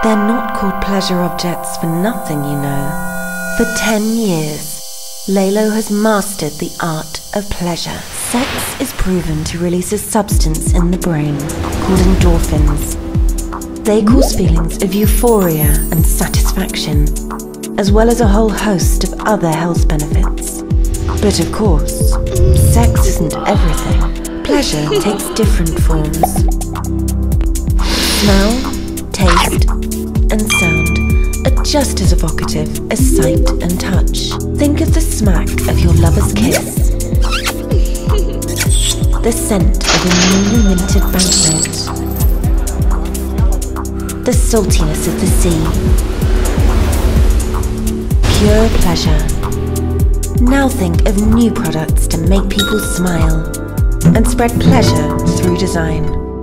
They're not called pleasure objects for nothing, you know. For 10 years, Lelo has mastered the art of pleasure. Sex is proven to release a substance in the brain called endorphins. They cause feelings of euphoria and satisfaction, as well as a whole host of other health benefits. But of course, sex isn't everything. Pleasure takes different forms. Smell, taste, and sound are just as evocative as sight and touch. Think of the smack of your lover's kiss, the scent of a newly minted banknote, the saltiness of the sea. Pure pleasure. Now think of new products to make people smile and spread pleasure through design.